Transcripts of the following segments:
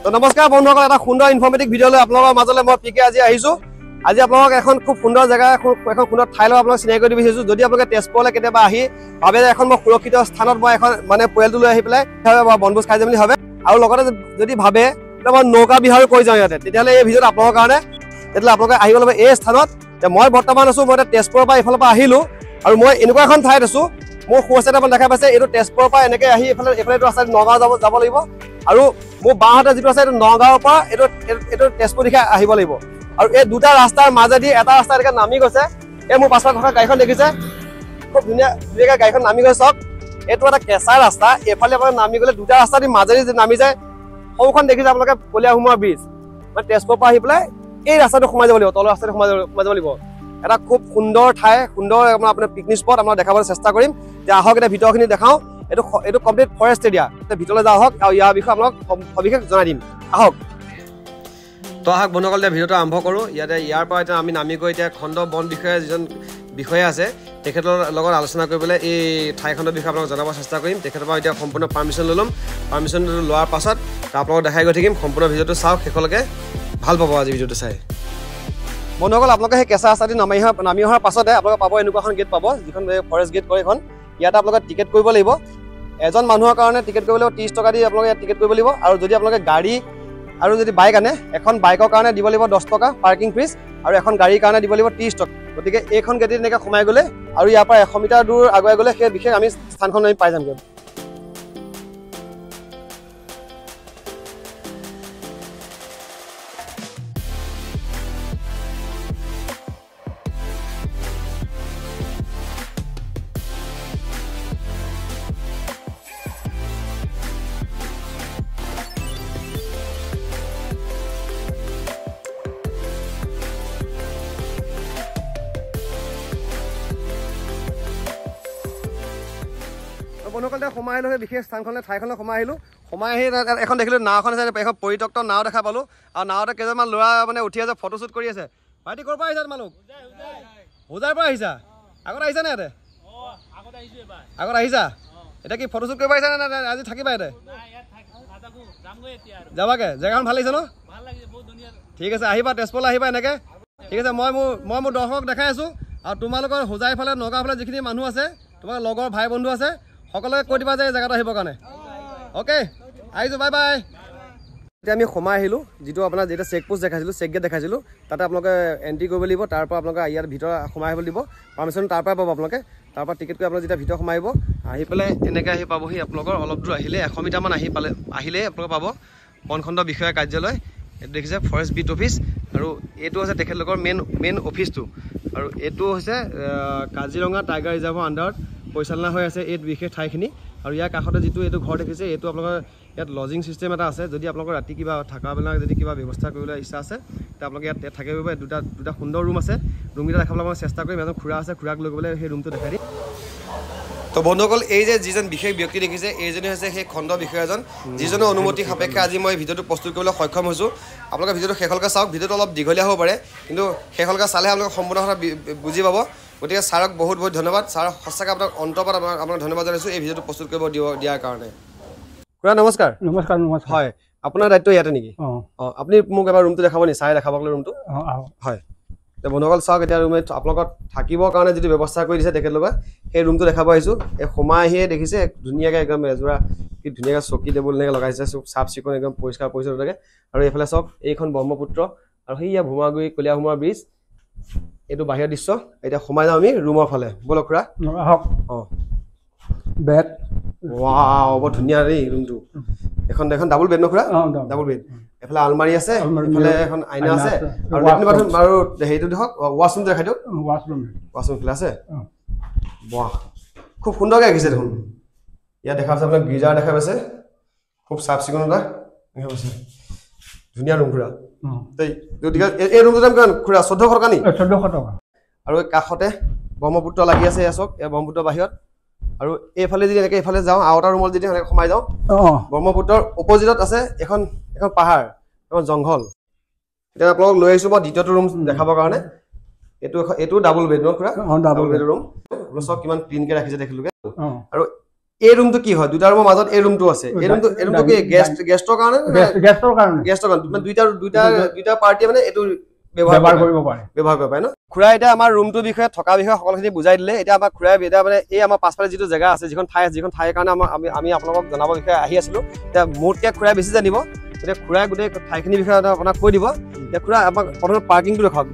তো নমস্কাৰ বন্ধুসকল, এটা সুন্দৰ ইনফৰ্মেটিভ ভিডিঅ'লৈ আপোনালোকৰ মাজলৈ মই পিকে আজি আহিছোঁ। আজি আপোনালোকক এখন খুব সুন্দৰ জেগা এখন সুন্দৰ ঠাইলৈ আপোনালোক চিনাকি কৰি বিচাৰিছোঁ। যদি আপোনালোকে তেজপুৰলৈ কেতিয়াবা আহি ভাবে যে এখন মই সুৰক্ষিত স্থানত মই এখন মানে পৰিয়ালটো লৈ আহি পেলাই বনভোজ খাই যাম বুলি ভাবে, আৰু লগতে যদি ভাবে মই নৌকা বিহাৰো কৰি যাওঁ ইয়াতে, তেতিয়াহ'লে এই ভিডিঅ'টো আপোনালোকৰ কাৰণে। তেতিয়াহ'লে আপোনালোকে আহিব লাগিব এই স্থানত। মই বৰ্তমান আছোঁ, মই তেজপুৰৰ পৰা এইফালৰ পৰা আহিলোঁ, আৰু মই এনেকুৱা এখন ঠাইত আছোঁ। মোৰ সোঁচাইতে আপুনি দেখা পাইছে, এইটো তেজপুৰৰ পৰা এনেকৈ আহি এইফালে এইটো ৰাস্তাত নগাঁও যাব লাগিব, আৰু মোৰ বাওঁহাতে যিটো আছে এইটো নগাঁৱৰ পৰা এইটো তেজপুৰ দিশে আহিব লাগিব। আৰু এই দুটা ৰাস্তাৰ মাজেদি এটা ৰাস্তা এনেকৈ নামি গৈছে। এই মোৰ পাছৰ ঘৰৰ গাড়ীখন দেখিছে, খুব ধুনীয়াকৈ গাড়ীখন নামি গৈছে। চাওক, এইটো এটা কেঁচা ৰাস্তা, এইফালে আপোনাৰ নামি গ'লে দুটা ৰাস্তা দি মাজেদি নামি যায়। সৌখন দেখিছে আপোনালোকে কলীয়াভোমোৰা ব্ৰিজ, মানে তেজপুৰৰ পৰা আহি পেলাই এই ৰাস্তাটো সোমাই যাব লাগিব, তলৰ ৰাস্তাটো সোমাই যাব লাগিব। এটা খুব সুন্দৰ ঠাই, সুন্দৰ আপোনাৰ পিকনিক স্পট আপোনাক দেখাবলৈ চেষ্টা কৰিম। যে আহক এতিয়া ভিতৰখিনি দেখাওঁ। এইটো কমপ্লিট ফৰেষ্ট এৰিয়া, ভিতৰলৈ যাওঁ আহক, আৰু ইয়াৰ বিষয়ে আপোনাক সবিশেষ জনাই দিম। আহক তো আহক বন্ধুসকল, এতিয়া ভিডিঅ'টো আৰম্ভ কৰোঁ। ইয়াৰ পৰা এতিয়া আমি নামি গৈ এতিয়া খণ্ড বন বিষয়ে যিজন বিষয়া আছে তেখেতৰ লগত আলোচনা কৰিবলৈ এই ঠাইখনৰ বিষয়ে আপোনাক জনাব চেষ্টা কৰিম। তেখেতৰ পৰা এতিয়া সম্পূৰ্ণ পাৰ্মিশ্যন লৈ ল'ম। পাৰ্মিশ্যনটো লোৱাৰ পাছত আপোনালোকক দেখাই গৈ থাকিম। সম্পূৰ্ণ ভিডিঅ'টো চাওক, শেষলৈকে ভাল পাব আজি ভিডিঅ'টো চাই। বন্ধুসকল, আপোনালোকে সেই কেঁচা ৰাস্তাদি নামি অহাৰ পাছতে আপোনালোকে পাব এনেকুৱা এখন গেট পাব, যিখন ফৰেষ্ট গেট কৰে এইখন। ইয়াতে আপোনালোকে টিকেট কৰিব লাগিব। এজন মানুহৰ কাৰণে টিকেট কৰিব লাগিব 30 টকা দি আপোনালোকে ইয়াত টিকেট কৰিব লাগিব। আৰু যদি আপোনালোকে গাড়ী আৰু যদি বাইক আনে, এখন বাইকৰ কাৰণে দিব লাগিব 10 টকা পাৰ্কিং ফিজ, আৰু এখন গাড়ীৰ কাৰণে দিব লাগিব 30 টকা। গতিকে এইখন গেটেদি এনেকৈ সোমাই গ'লে আৰু ইয়াৰ পৰা 100 মিটাৰ দূৰ আগুৱাই গ'লে সেই বিশেষ আমি স্থানখন আমি পাই যামগৈ। বন্ধুসকল, সোমাই আহিলোঁ সেই বিশেষ স্থানখনলৈ, ঠাইখনলৈ সোমাই আহিলোঁ। সোমাই আহি এখন দেখিলোঁ, নাওখন আছে, এখন পৰিত্যক্ত নাও দেখা পালোঁ। আৰু নাওতে কেইজনমান ল'ৰা মানে উঠি আছে, ফটোশ্বুট কৰি আছে। ভাইটি ক'ৰ পৰা আহিছা তোমালোক? হোজাইৰ পৰা আহিছা? আগত আহিছা নে ইয়াতে? আগত আহিছা? এতিয়া কি ফটোশ্বুট কৰিব আহিছা নে আজি থাকিবা ইয়াতে? যাবাগে? জেগাখন ভাল লাগিছে ন? ঠিক আছে, আহিবা তেজপুৰলৈ আহিবা এনেকৈ। ঠিক আছে, মই মোৰ দৰ্শকক দেখাই আছোঁ। আৰু তোমালোকৰ হোজাইৰ ফালে নগাঁও ফালে যিখিনি মানুহ আছে, তোমাৰ লগৰ ভাই বন্ধু আছে, সকলোকে কৈ দিবা যে এই জেগাটো আহিবৰ কাৰণে। অ'কে, আহিছোঁ, বাই বাই। এতিয়া আমি সোমাই আহিলোঁ, যিটো আপোনাৰ যেতিয়া চেক পোষ্ট দেখাইছিলোঁ, চেক গেট দেখাইছিলোঁ, তাতে আপোনালোকে এণ্ট্ৰি কৰিব লাগিব। তাৰ পৰা আপোনালোকে ইয়াত ভিতৰত সোমাই আহিব দিব, পাৰ্মিশ্যন তাৰ পৰাই পাব আপোনালোকে। তাৰ পৰা টিকেট কৰি আপোনালোকে যেতিয়া ভিতৰত সোমাই আহি পেলাই এনেকৈ আহি পাবহি। আপোনালোকৰ অলপ দূৰ আহিলে 100 মিটাৰমান আহিলেই আপোনালোকে পাব বনখণ্ড বিষয়া কাৰ্যালয়। এইটো দেখিছে ফৰেষ্ট বিট অফিচ, আৰু এইটো হৈছে তেখেতলোকৰ মেইন অফিচটো। আৰু এইটো হৈছে কাজিৰঙা টাইগাৰ ৰিজাৰ্ভৰ আণ্ডাৰত পৰিচালনা হৈ আছে এই বিশেষ ঠাইখিনি। আৰু ইয়াৰ কাষতে যিটো এইটো ঘৰ দেখিছে, এইটো আপোনালোকৰ ইয়াত লজিং ছিষ্টেম এটা আছে। যদি আপোনালোকৰ ৰাতি কিবা থকাবিলাক যদি কিবা ব্যৱস্থা কৰিবলৈ ইচ্ছা আছে, তেতিয়া আপোনালোকে ইয়াত থাকিব পাৰিব। দুটা সুন্দৰ ৰুম আছে। ৰুমকেইটা দেখাবলৈ মই চেষ্টা কৰিম। এজন খুৰা আছে, খুৰাক লৈ গ'লে সেই ৰুমটো দেখাই দিম। তো বন্ধুসকল, এই যে যিজন বিশেষ ব্যক্তি দেখিছে, এইজনে হৈছে সেই খণ্ড বিষয়াজন, যিজনৰ অনুমতি সাপেক্ষে আজি মই ভিডিঅ'টো প্ৰস্তুত কৰিবলৈ সক্ষম হৈছোঁ। আপোনালোকে ভিডিঅ'টো শেষলৈকে চাওক। ভিডিঅ'টো অলপ দীঘলীয়া হ'ব পাৰে, কিন্তু শেষলৈকে চালেহে আপোনালোকে সম্পূৰ্ণ কথা বুজি পাব। গতিকে ছাৰক বহুত ধন্যবাদ। ছাৰক সঁচাকৈ আপোনাক আপোনাক ধন্যবাদ জনাইছোঁ এই ভিডিঅ'টো প্ৰস্তুত কৰিব দিয়াৰ কাৰণে। খুৰা নমস্কাৰ। নমস্কাৰ। হয়, আপোনাৰ দায়িত্ব ইয়াতে নেকি? অঁ, আপুনি মোক এবাৰ ৰুমটো দেখাব নি? চাই দেখাব ৰুমটো। হয়, এতিয়া বন্ধুসকল চাওক, এতিয়া ৰুমত আপোনালোকক থাকিবৰ কাৰণে যিটো ব্যৱস্থা কৰি দিছে তেখেতলোকে, সেই ৰুমটো দেখাব আহিছোঁ। এই সোমাই আহিয়ে দেখিছে ধুনীয়াকৈ একদম এযোৰা কি ধুনীয়াকৈ চকী টেবুল এনেকৈ লগাইছে, চাফ চিকুণ একদম পৰিষ্কাৰ পৰিচ্ছন্ন থাকে। আৰু এইফালে চাওক, এইখন ব্ৰহ্মপুত্ৰ, আৰু সেয়া ভোমাগুৰি কলীয়াভোমোৰা ব্ৰিজ। এইটো বাহিৰৰ দৃশ্য। এতিয়া সোমাই যাওঁ আমি ৰুমৰ ফালে, ব'লক খুৰা। অঁ, বেড, ৱাও, বৰ ধুনীয়া দেই ৰুমটো। এখন ডাবুল বেড ন খুৰা? Double bed. এফালে আলমাৰি আছে, এফালে এখন আইনা আছে, আৰু লেট্ৰিন বাথৰুম, আৰু হেৰিটো দেখক ৱাছৰুমটো দেখাই দিয়ক। ৱাছৰুম ফালে আছে। বাহ, খুব সুন্দৰকৈ ৰাখিছে দেখোন। ইয়াত দেখা পাইছে আপোনাৰ গীজাৰ দেখা পাইছে, খুব চাফ চিকুণতা দেখা পাইছে। ধুনীয়া ৰুম খুৰা। গতিকে এই ৰুমটোৰ দাম কিমান খুৰা? 1400 টকা নি? 1400 টকা। আৰু কাষতে ব্ৰহ্মপুত্ৰ লাগি আছে, এয়া চাওক, এই ব্ৰহ্মপুত্ৰ বাহিৰত। আৰু এইফালে যদি এনেকৈ এইফালে যাওঁ, আৰু এটা ৰুমত যদি এনেকৈ সোমাই যাওঁ, ব্ৰহ্মপুত্ৰৰ অপজিটত আছে এখন পাহাৰ, এখন জংঘল। এতিয়া আপোনালোকক লৈ আহিছোঁ মই দ্বিতীয়টো ৰুম দেখাবৰ কাৰণে। এইটো ডাবুল বেড ন খুৰা? Double bed room. চাওক কিমান ক্লিনকৈ ৰাখিছে তেখেতলোকে। আৰু এই ৰুমটো কি হয় দুটা ৰুমৰ মাজত এই ৰুমটো আছে এই ৰুমটো কি গেষ্টৰ কাৰণে মানে দুইটা পাৰ্টি মানে এইটো ব্যৱহাৰ কৰিব পাৰে ন খুৰা এটা আমাৰ ৰুমটোৰ বিষয়ে থকা বিষয়ে সকলোখিনি বুজাই দিলে এতিয়া আমাৰ খুৰাই এতিয়া মানে এই আমাৰ পাছফালে যিটো জেগা আছে যিখন ঠাইৰ কাৰণে আমি আপোনালোকক জনাবৰ বিষয়ে আহি আছিলো এতিয়া মোতকৈ খুৰাই বেছি জানিব এতিয়া খুৰাই গোটেই ঠাইখিনিৰ বিষয়ে আপোনাক কৈ দিব এতিয়া খুৰা আমাক প্ৰথমে পাৰ্কিংটো দেখাওক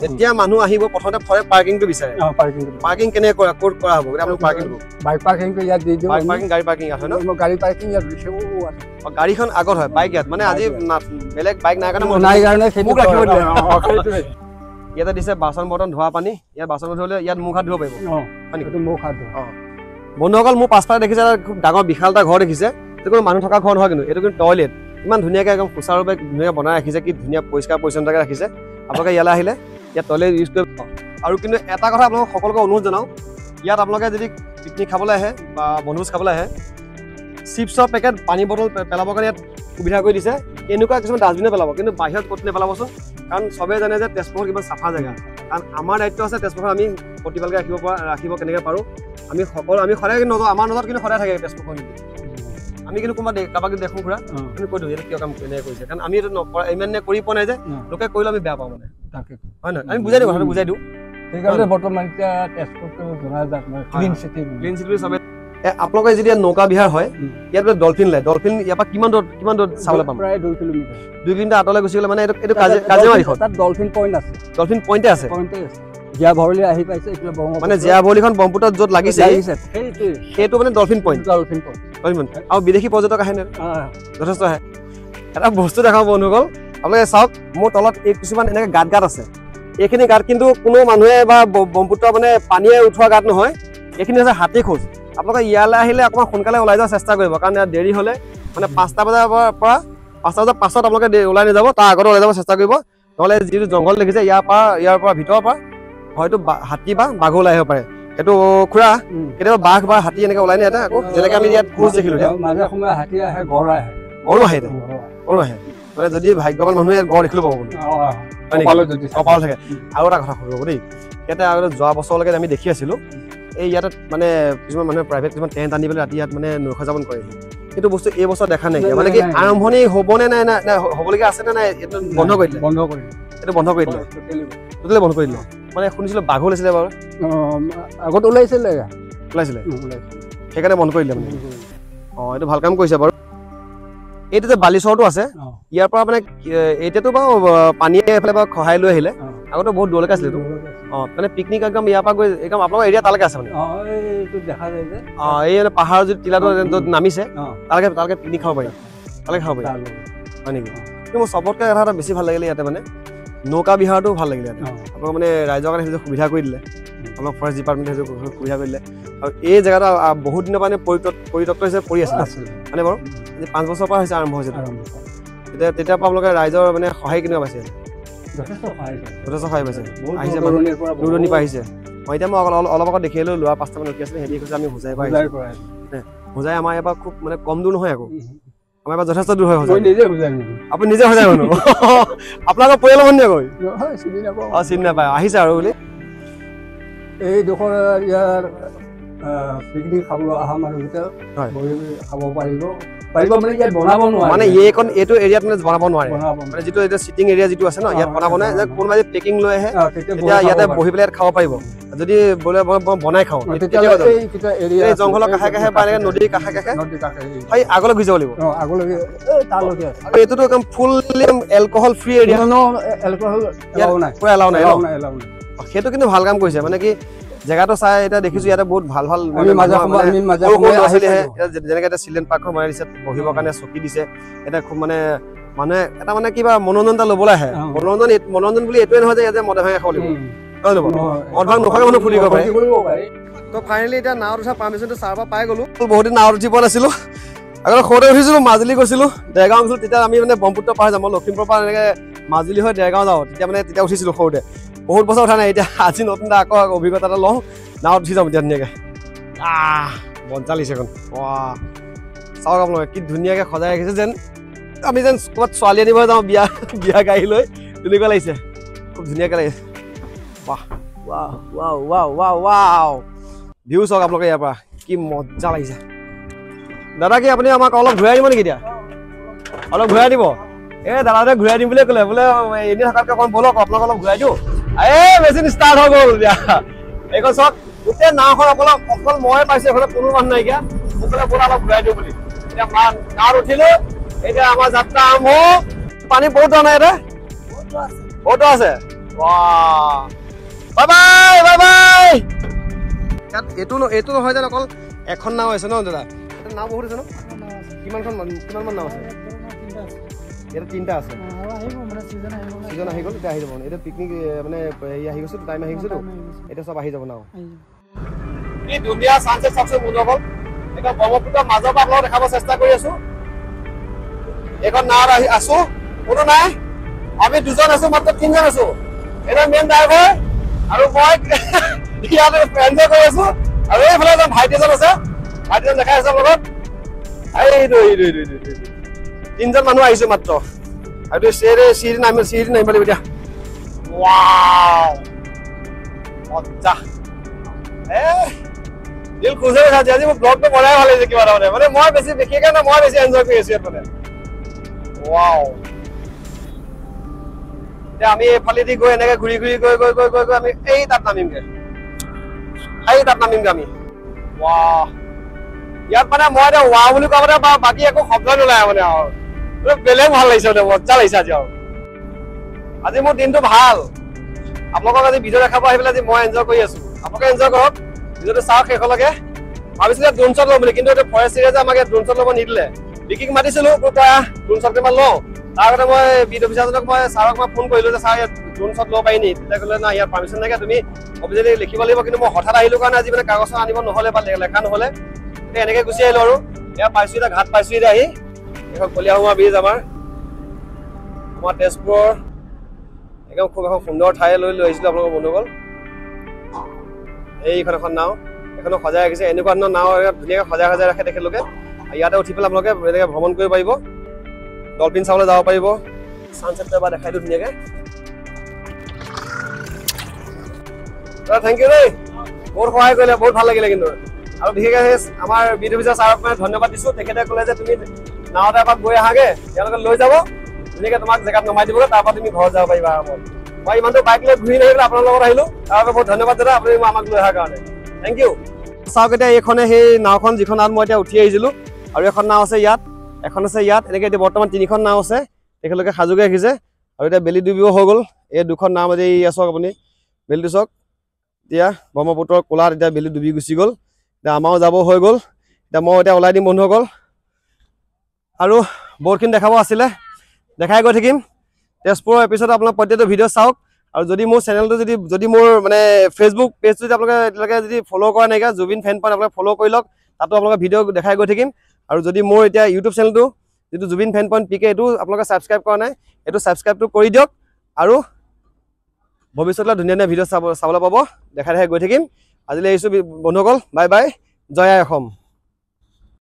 যেতিয়া মানুহ আহিব প্ৰথমতে পাৰ্কিংটো বিচাৰে পাৰ্কিং কেনেকৈ ক'ত কৰা হ'ব আপোনালোক পাৰ্কিংটো বাইক পাৰ্কিংটো ইয়াত দি দিওঁ গাড়ী পাৰ্কিং আছে ন গাড়ী পাৰ্কিং ইয়াত দিছে গাড়ীখন আগত হয় বাইক ইয়াত মানে আজি বেলেগ বাইক নাই কাৰণে মোক ৰাখিব দিলে ইয়াতে দিছে বাচন বৰ্তন ধোৱা পানী ইয়াত বাচন ধুলে ইয়াত মুখ হাত ধুব পাৰিব বন্ধুসকল মোৰ পাছফালে দেখিছে খুব ডাঙৰ বিশাল এটা ঘৰ দেখিছে এইটো কোনো মানুহ থকা ঘৰ নহয় কিন্তু এইটো কিন্তু টয়লেট ইমান ধুনীয়াকৈ একদম সুচাৰুৰূপে ধুনীয়াকৈ বনাই ৰাখিছে কি ধুনীয়া পৰিষ্কাৰ পৰিচ্ছন্নতাকৈ ৰাখিছে আপোনালোকে ইয়ালৈ আহিলে ইয়াত টয়লেট ইউজ কৰিব আৰু কিন্তু এটা কথা আপোনালোকক সকলোকে অনুৰোধ জনাওঁ ইয়াত আপোনালোকে যদি পিকনিক খাবলৈ আহে বা বনভোজ খাবলৈ আহে চিপছৰ পেকেট পানী বটল পেলাবৰ কাৰণে ইয়াত সুবিধা কৰি দিছে এনেকুৱা কিছুমান ডাষ্টবিনে পেলাব কিন্তু বাহিৰত ক'ত নেপেলাবচোন কাৰণ চবেই জানে যে তেজপুৰ কিমান চাফা জেগা কাৰণ আমাৰ দায়িত্ব আছে তেজপুৰখন আমি প্ৰতিপালকে ৰাখিব কেনেকৈ পাৰোঁ আমি সদায় নজৰ আমাৰ নজৰত কিন্তু সদায় থাকে তেজপুৰখন আমি কিন্তু কোনোবা কাৰোবাক দেখোঁ খুৰা আমি কৈ দিওঁ কিয় কাম কেনেকৈ কৰিছে কাৰণ আমি এইটো ইমান কৰি পোৱা নাই যে লোকে কৰিলে আমি বেয়া পাওঁ মানে হয় নহয় আমি বুজাই দিওঁ কথাটো বুজাই দিওঁ সেইকাৰণে বৰ্তমান এতিয়া তেজপুৰটো জনাজাত ক্লিন চিটি চবে আপোনালোকে যেতিয়া নৌকা বিহাৰ হয় ইয়াত বোলে ডলফিন লায় ডলফিন ইয়াৰ পৰা কিমান দূৰত চাবলৈ পাম প্ৰায় 2 কিলোমিটাৰ 2 কিলোমিটাৰ আঁতৰলৈ গুচি গ'লে মানে এইটো কাজিৰঙা দিশত তাত ডলফিন পইণ্ট আছে ডলফিন পইণ্টে আছে জীয়া ভৰলি আহি পাইছে এইফালে মানে জীয়া ভৰলিখন ব্ৰহ্মপুত্ৰত য'ত লাগিছে সেইটো মানে ডলফিন পইণ্ট আৰু বিদেশী পৰ্যটক আহে নে যথেষ্ট আহে এটা বস্তু দেখাওঁ বন্ধুসকল আপোনালোকে চাওক মোৰ তলত এই কিছুমান এনেকৈ গাঁত আছে এইখিনি গাঁত কিন্তু কোনো মানুহে বা ব্ৰহ্মপুত্ৰ মানে পানীয়ে উঠোৱা গাঁত নহয় এইখিনি হৈছে হাতী খোজ আপোনালোকে ইয়ালৈ আহিলে অকণমান সোনকালে ওলাই যোৱাৰ চেষ্টা কৰিব কাৰণ ইয়াত দেৰি হ'লে মানে 5টা বজাৰ পৰা 5টা বজাৰ পাছত আপোনালোকে ওলাই নাযাব তাৰ আগতে ওলাই যাব চেষ্টা কৰিব নহ'লে যিটো জংঘল দেখিছে ইয়াৰ পৰা ভিতৰৰ পৰা হয়তো হাতী বা বাঘো ওলাই আহিব পাৰে সেইটো খুৰা কেতিয়াবা বাঘ বা হাতী এনেকৈ ওলাই নাই এটা আকৌ যেনেকৈ আমি ইয়াত খোজ দেখিলোঁ মাজে সময়ে হাতী আহে গড় আহে মানে যদি ভাগ্যৱান মানুহে ইয়াত গড় দেখিলেও পাব কপাল থাকে আৰু এটা কথা সুধিব দেই ইয়াতে আগতে যোৱা বছৰলৈকে আমি দেখি আছিলোঁ এই ইয়াতে মানে কিছুমান মানুহে প্ৰাইভেট কিছুমান টেণ্ট আনি পেলাই ৰাতি ইয়াত মানে নৈশ যাপন কৰে সেইটো বস্তু এই বছৰ দেখা নাই মানে কি আৰম্ভণি হ'বনে নাই হ'বলগীয়া আছে নে নাই এইটো বন্ধ কৰি দিলে এইটো বন্ধ কৰি দিলে টোটেলি বন্ধ কৰি দিলে মানে শুনিছিলোঁ বাঘো ওলাইছিলে বাৰু আগত ওলাইছিলে সেইকাৰণে বন্ধ কৰি দিলে মানে এইটো ভাল কাম কৰিছে বাৰু এইটো যে বালিচৰটো আছে ইয়াৰ পৰা মানে এতিয়াতো বাৰু পানীয়ে এইফালে বাৰু খহাই লৈ আহিলে আগতে বহুত দূৰলৈকে আছিলে মানে পিকনিক একদম ইয়াৰ পৰা গৈ একদম আপোনালোকৰ এৰিয়া তালৈকে আছে মানে এই মানে পাহাৰৰ যিটো টিলাটো য'ত নামিছে তালৈকে পিকনিক খাব পাৰি তালৈকে খাব পাৰি হয় নেকি কিন্তু মোৰ চবতকৈ এটা বেছি ভাল লাগিলে ইয়াতে মানে নৌকা বিহাৰটো ভাল লাগিলে ইয়াতে আপোনালোক মানে ৰাইজৰ কাৰণে সেইটো সুবিধা কৰি দিলে আপোনাক ফৰেষ্ট ডিপাৰ্টমেণ্টে সেইটো সুবিধা কৰি দিলে আৰু এই জেগাটো বহুত দিনৰ পৰা পৰিত্যক্ত হিচাপে পৰি আছিলে মানে বাৰু আজি 5 বছৰৰ পৰা হৈছে আৰম্ভ হৈছে তেতিয়াৰ পৰা আপোনালোকে ৰাইজৰ মানে সহায় কেনেকুৱা পাইছে যথেষ্ট সহায় পাইছে আহিছে দূৰণিৰ পৰা আহিছে এতিয়া মই অলপ আগত দেখি আহিলোঁ ল'ৰা 5টামান ৰখি আছিলে সিহঁতি কৈছে আমি হোজাই পৰা হোজাই আমাৰ ইয়াৰ পৰা খুব মানে কম দূৰ নহয় আকৌ আমাৰ ইয়াৰ পৰা যথেষ্ট দূৰ হয় আপুনি নিজে হোজাই মানুহ আপোনালোকৰ পৰিয়ালৰ মানুহ গৈ চিনি নাপায় আহিছে আৰু বুলি এইডোখৰ ইয়াৰ পিকনিক খাবলৈ অহা মানুহকেইটা খাব পাৰিব মানে ইয়াত বনাব নোৱাৰে মানে এইটো এৰিয়াত মানে বনাব নোৱাৰে মানে যিটো এতিয়া চিটিং এৰিয়া যিটো আছে ন ইয়াত বনাব নাই যে কোনোবা যদি পেকিং লৈ আহে তেতিয়া ইয়াতে বহি পেলাই ইয়াত খাব পাৰিব যদি বোলে বনাই খাওঁ এই জংঘলৰ কাষে কাষে বা এনেকৈ নদীৰ কাষে কাষে সেই আগলৈ গুচি যাব লাগিব এইটোতো একদম ফুল এলকহল ফ্ৰী এৰিয়া পুৰা এলাও নাই সেইটো কিন্তু ভাল কাম কৰিছে মানে কি জেগাটো চাই এতিয়া দেখিছোঁ ইয়াতে বহুত ভাল যেনেকৈ এটা চিলড্ৰেন পাৰ্কখন বনাই দিছে বহিবৰ কাৰণে চকী দিছে এটা খুব মানে মানুহে এটা মানে কিবা মনোৰঞ্জন এটা ল'বলৈ আহে মনোৰঞ্জন বুলি এইটোৱে নহয় যে ইয়াতে মদ ভাঙে খাব লাগিব মদ ভাং নোখোৱাকৈ মানুহ ফুৰিব পাৰে তো ফাইনেলি এতিয়া নাৱত উঠা পাৰ্মিশ্যনটো ছাৰৰ পৰা পাই গ'লোঁ বহুত দিন নাৱত উঠি পোৱা নাছিলোঁ আগতে সৰুতে উঠিছিলোঁ মাজুলী গৈছিলোঁ দেৰগাঁও গৈছিলোঁ তেতিয়া আমি মানে ব্ৰহ্মপুত্ৰ পাৰ যাওঁ মই লখিমপুৰৰ পৰা এনেকৈ মাজুলী হৈ দেৰগাঁও যাওঁ তেতিয়া উঠিছিলোঁ সৰুতে বহুত বছৰ উঠা নাই এতিয়া আজি নতুন আকৌ অভিজ্ঞতা এটা লওঁ নাৱত উঠি যাম এতিয়া ধুনীয়াকৈ মজা লাগিছে এখন চাওক আপোনালোকে কি ধুনীয়াকৈ সজাই ৰাখিছে যেন আমি যেন ক'ৰবাত ছোৱালী আনিব যাওঁ বিয়া গাড়ী লৈ তেনেকুৱা লাগিছে খুব ধুনীয়াকৈ লাগিছে ভিউ চাওক আপোনালোকে ইয়াৰ পৰা কি মজা লাগিছে দাদা কি আপুনি আমাক অলপ ঘূৰাই দিব নেকি এতিয়া অলপ ঘূৰাই দিব দাদাতে ঘূৰাই দিম বুলিয়ে ক'লে বোলে এনে থকাতকৈ অকণ ব'লক আপোনাক অলপ ঘূৰাই দিওঁ মেচিন ষ্টাৰ্ট হৈ গ'ল এতিয়া এইখন চাওক গোটেই নাওখন অকল মই পাইছোঁ এইফালে কোনো মানুহ নাইকিয়া মোক ক'লে ব'লা অলপ ঘূৰাই দিওঁ বুলি এতিয়া নাৱত উঠিলো এতিয়া আমাৰ যাত্ৰা আৰম্ভ পানী বহুত ধৰণৰ ইয়াতে বহুতো আছে বাই বাই বাই বাই ইয়াত এইটো নহয় যেন অকল এখন নাও আছে ন দাদা নাও বহুত আছে ন কিমান নাও আছে এটা 3টা আছে সিজন আহি গ'ল এতিয়া আহি যাব এতিয়া পিকনিক মানে আহি গৈছো টাইম আহি গৈছেতো এতিয়া চব আহি যাব নাও এই ধুনীয়া সানসেট চাকচোন বন্ধুসকল এটা ব্ৰহ্মপুত্ৰৰ মাজৰ পৰা আপোনালোকক দেখাব চেষ্টা কৰি আছো এখন নাৱত আছো কোনো নাই আমি দুজন আছো মাত্ৰ 3জন আছো এটা মেইন ড্ৰাইভাৰ আৰু মই ইয়াতে এনজয় কৰি আছো আৰু এইফালে এজন ভাইটি এজন আছে ভাইটিজন দেখাই আছে লগত তিনজন মানুহ আহিছে মাত্ৰ আৰু চিৰি নামিব লাগিব এতিয়া ৱাও মজা দিল খুশ হৈ গৈছে আজি মোৰ ব্লগটো বনাই ভাল লাগিছে কিবা এটা মানে মই বেছি বিশেষকৈ না মই বেছি এনজয় কৰি আছো ইয়াত মানে ৱাও এতিয়া আমি এইফালেদি গৈ এনেকে ঘূৰি ঘূৰি গৈ আমি এই তাত নামিমগে আমি ৱাহ ইয়াত মানে মই এতিয়া ৱাও বুলি কোৱা মানে বাকী একো শব্দ নোলায় মানে আৰু বেলেগ ভাল লাগিছে মানে মজা লাগিছে আজি মোৰ দিনটো ভাল আপোনালোকক আজি ভিডিঅ' দেখাব আহি পেলাই আজি মই এনজয় কৰি আছো আপোনালোকে এনজয় কৰক ভিডিঅ'টো চাওক শেষলৈকে ভাবিছিলে ড্ৰোন শ্বট ল'ম বুলি কিন্তু এইটো ফৰেষ্ট এৰিয়া আমাক ড্ৰোন শ্বট ল'ব নিদিলে বিকিক মাতিছিলো ড্ৰোন শ্বট কেইটামান লওঁ তাৰ আগতে মই বিড অফিচাৰজনক মই ছাৰক মই ফোন কৰিলো যে ছাৰ ইয়াত ড্ৰোন শ্বট ল'ব পাৰি নি তেতিয়া ক'লে না ইয়াত পাৰ্মিশ্যন নাইকিয়া তুমি অফিচিয়েলি লিখিব লাগিব কিন্তু মই হঠাৎ আহিলো কাৰণে আজি মানে কাগজ আনিব নহ'লে বা লেখা নহ'লে এতিয়া এনেকৈ গুচি আহিলো আৰু এয়া পাইছো এতিয়া ঘাট পাইছো এতিয়া আহি এখন কলীয়াভোমোৰা ব্ৰিজ আমাৰ তেজপুৰৰ একদম খুব এখন সুন্দৰ ঠাই লৈ আহিছিলো আপোনালোকৰ বন্ধুসকল এইখন এখন নাও এখনো সজাই ৰাখিছে এনেকুৱা ধৰণৰ নাও ধুনীয়াকৈ সজাই ৰাখে তেখেতলোকে ইয়াতে উঠি পেলাই আপোনালোকে এনেকৈ ভ্ৰমণ কৰিব পাৰিব ডলফিন চাবলৈ যাব পাৰিব ছানছেটটো এবাৰ দেখাই দিওঁ ধুনীয়াকৈ দাদা থেংক ইউ দেই বহুত সহায় কৰিলে বহুত ভাল লাগিলে কিন্তু আৰু বিশেষকৈ আমাৰ বিড অফিচাৰ ছাৰক মানে ধন্যবাদ দিছোঁ তেখেতে ক'লে যে তুমি নাওতে এপাক গৈ আহাগে তেওঁলোকে লৈ যাব ধুনীয়াকৈ তোমাক জেগাত নমাই দিবগৈ তাৰপৰা তুমি ঘৰত যাব পাৰিবা আৰামত মই ইমানটো বাইক লৈ ঘূৰি নাহিবলৈ আপোনাৰ লগত আহিলোঁ তাৰ বাবে বহুত ধন্যবাদ দাদা আপুনি আমাক লৈ অহাৰ কাৰণে থেংক ইউ চাওক এতিয়া এইখনে সেই নাওখন যিখন নাৱত মই এতিয়া উঠি আহিছিলোঁ আৰু এখন নাও আছে ইয়াত এখন আছে ইয়াত এনেকৈ এতিয়া বৰ্তমান 3খন নাও আছে তেখেতলোকে সাজুকৈ ৰাখিছে আৰু এতিয়া বেলি ডুবিও হৈ গ'ল এই 2খন নাও মাজে এয়া চাওক আপুনি বেলিটো চাওক এতিয়া ব্ৰহ্মপুত্ৰৰ কোলাত এতিয়া বেলি ডুবি গুচি গ'ল এতিয়া আমাৰো যাব হৈ গ'ল এতিয়া মই এতিয়া ওলাই দিম বন্ধুসকল আৰু বহুতখিনি দেখাব আছিলে দেখাই গৈ থাকিম তেজপুৰৰ এপিছ'ড আপোনালোক প্ৰত্যেকটো ভিডিঅ' চাওক আৰু যদি মোৰ চেনেলটো যদি মোৰ মানে ফেচবুক পেজটো যদি আপোনালোকে এতিয়ালৈকে যদি ফ'ল' কৰা নাইকিয়া জুবিন ফেন পইণ্ট আপোনালোকে ফ'ল' কৰি লওক তাতো আপোনালোকে ভিডিঅ' দেখাই গৈ থাকিম আৰু যদি মোৰ এতিয়া ইউটিউব চেনেলটো যিটো জুবিন ফেন পইণ্ট পিকে এইটো আপোনালোকে ছাবস্ক্ৰাইব কৰা নাই এইটো ছাবস্ক্ৰাইবটো কৰি দিয়ক আৰু ভৱিষ্যতলৈ ধুনীয়া ধুনীয়া ভিডিঅ' চাবলৈ পাব দেখাই গৈ থাকিম আজিলৈ আহিছোঁ বন্ধুসকল বাই বাই জয় আই অসম